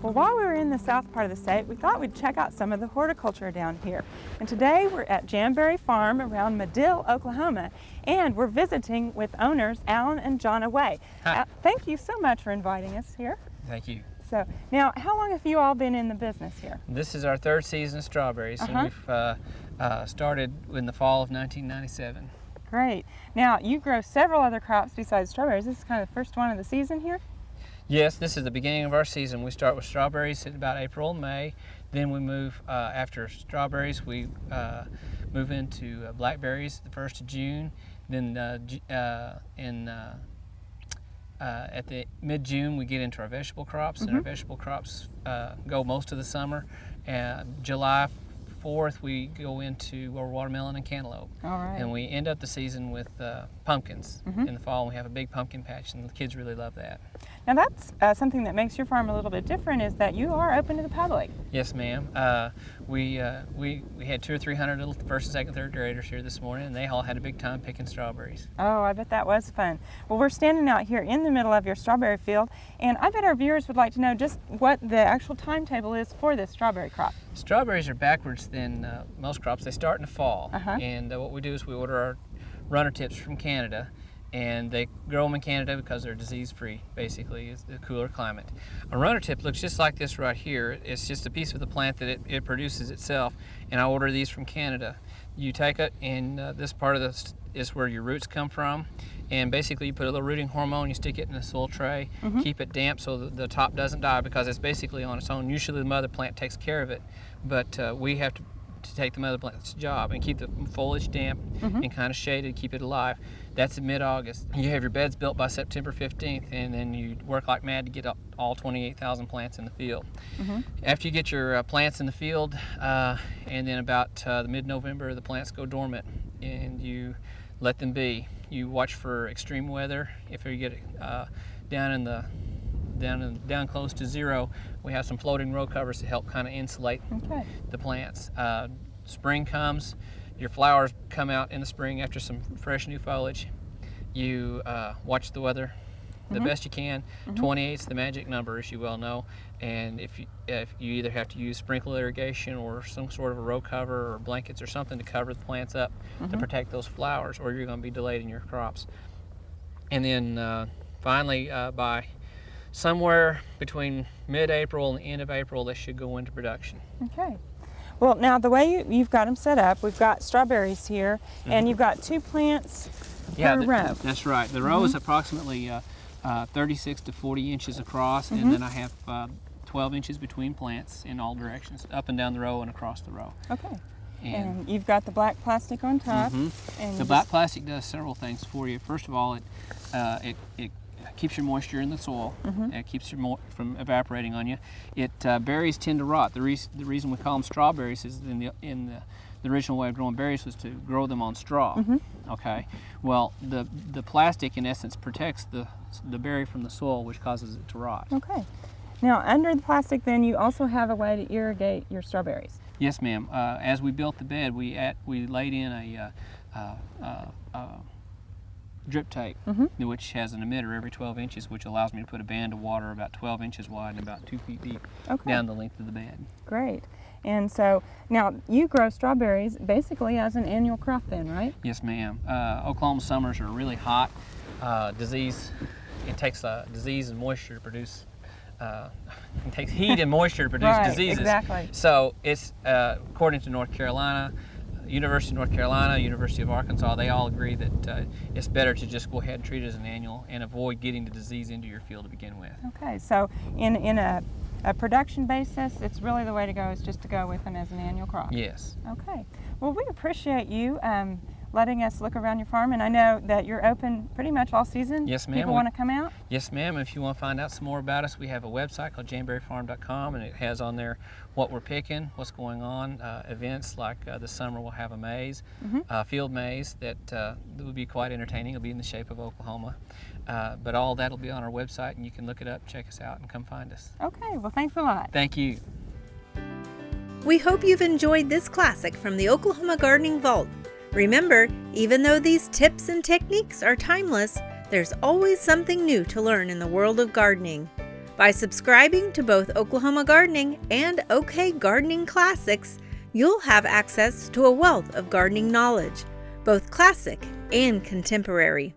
Well, while we were in the south part of the state, we thought we'd check out some of the horticulture down here. And today we're at Jamberry Farm around Madill, Oklahoma, and we're visiting with owners Alan and John Away. Hi. Thank you so much for inviting us here. Thank you. So now, how long have you all been in the business here? This is our third season of strawberries, and we've started in the fall of 1997. Great. Now, you grow several other crops besides strawberries. This is kind of the first one of the season here? Yes, this is the beginning of our season. We start with strawberries in about April, May. Then we move, after strawberries, we move into blackberries the 1st of June. Then at the mid-June, we get into our vegetable crops, and our vegetable crops go most of the summer. July 4th, we go into watermelon and cantaloupe. All right. And we end up the season with pumpkins. In the fall, we have a big pumpkin patch, and the kids really love that. Now that's something that makes your farm a little bit different, is that you are open to the public. Yes, ma'am. We had 200 or 300 little first, and second, third graders here this morning, and they all had a big time picking strawberries. Oh, I bet that was fun. Well, we're standing out here in the middle of your strawberry field, and I bet our viewers would like to know just what the actual timetable is for this strawberry crop. Strawberries are backwards than most crops. They start in the fall, and what we do is we order our runner tips from Canada, and they grow them in Canada because they're disease-free, basically. It's the cooler climate. A runner tip looks just like this right here. It's just a piece of the plant that it produces itself, and I order these from Canada. You take it, and this part of this is where your roots come from, and basically you put a little rooting hormone, you stick it in a soil tray, keep it damp so that the top doesn't die, because it's basically on its own. Usually the mother plant takes care of it, but we have to take the mother plant's job and keep the foliage damp and kind of shaded, keep it alive. That's in mid-August. You have your beds built by September 15th, and then you work like mad to get all 28,000 plants in the field. After you get your plants in the field, and then about the mid-November, the plants go dormant, and you let them be. You watch for extreme weather. If you get down close to zero, we have some floating row covers to help kind of insulate the plants. Spring comes, your flowers come out in the spring after some fresh new foliage. You watch the weather the best you can. 28's the magic number, as you well know, and if you either have to use sprinkle irrigation or some sort of a row cover or blankets or something to cover the plants up to protect those flowers, or you're going to be delayed in your crops. And then finally, by somewhere between mid-April and the end of April, they should go into production. Okay. Well, now the way you've got them set up, we've got strawberries here, and you've got 2 plants per row. That's right. The row is approximately 36 to 40 inches across, and then I have 12 inches between plants in all directions, up and down the row and across the row. Okay. And you've got the black plastic on top. And the black plastic does several things for you. First of all, it keeps your moisture in the soil. It keeps your from evaporating on you. Berries tend to rot. The reason we call them strawberries is in the original way of growing berries was to grow them on straw. Okay. Well, the plastic in essence protects the berry from the soil, which causes it to rot. Okay. Now, under the plastic, then you also have a way to irrigate your strawberries. Yes, ma'am. As we built the bed, we laid in a drip tape, which has an emitter every 12 inches, which allows me to put a band of water about 12 inches wide and about 2 feet deep down the length of the bed. Great. And so now you grow strawberries basically as an annual crop then, right? Yes, ma'am. Oklahoma summers are really hot. It takes disease and moisture to produce. It takes heat and moisture to produce diseases. Exactly. So it's according to North Carolina, University of North Carolina, University of Arkansas, they all agree that it's better to just go ahead and treat it as an annual and avoid getting the disease into your field to begin with. Okay, so in a production basis, it's really the way to go is just to go with them as an annual crop. Yes. Okay. Well, we appreciate you letting us look around your farm, and I know that you're open pretty much all season. Yes, ma'am. People want to come out? Yes, ma'am. If you want to find out some more about us, we have a website called jamberryfarm.com, and it has on there what we're picking, what's going on, events like this summer we'll have a maze, field maze that will be quite entertaining. It'll be in the shape of Oklahoma. But all that will be on our website, and you can look it up, check us out, and come find us. Okay, well, thanks a lot. Thank you. We hope you've enjoyed this classic from the Oklahoma Gardening Vault. Remember, even though these tips and techniques are timeless, there's always something new to learn in the world of gardening. By subscribing to both Oklahoma Gardening and OK Gardening Classics, you'll have access to a wealth of gardening knowledge, both classic and contemporary.